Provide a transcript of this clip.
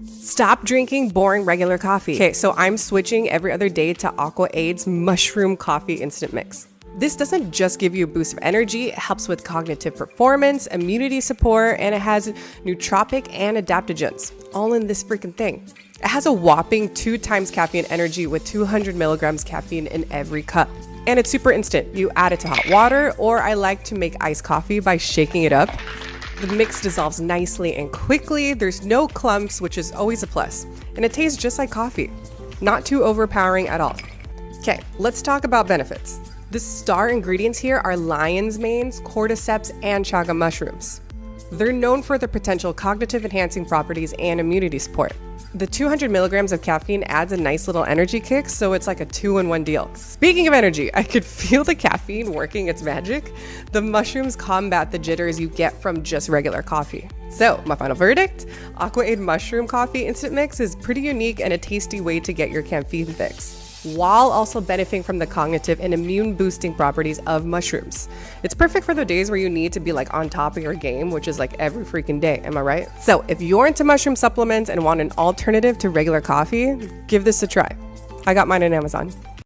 Stop drinking boring regular coffee. Okay, so I'm switching every other day to AquaAid's mushroom coffee instant mix. This doesn't just give you a boost of energy, it helps with cognitive performance, immunity support, and it has nootropic and adaptogens, all in this freaking thing. It has a whopping 2 times caffeine energy with 200 milligrams caffeine in every cup. And it's super instant. You add it to hot water, or I like to make iced coffee by shaking it up. The mix dissolves nicely and quickly, there's no clumps, which is always a plus, and it tastes just like coffee. Not too overpowering at all. Okay, let's talk about benefits. The star ingredients here are lion's manes, cordyceps, and chaga mushrooms. They're known for their potential cognitive enhancing properties and immunity support. The 200 milligrams of caffeine adds a nice little energy kick, so it's like a 2-in-1 deal. Speaking of energy, I could feel the caffeine working its magic. The mushrooms combat the jitters you get from just regular coffee. So, my final verdict, AquaAid Mushroom Coffee Instant Mix is pretty unique and a tasty way to get your caffeine fix, while also benefiting from the cognitive and immune boosting properties of mushrooms. It's perfect for the days where you need to be like on top of your game, which is like every freaking day, am I right? So if you're into mushroom supplements and want an alternative to regular coffee, give this a try. I got mine on Amazon.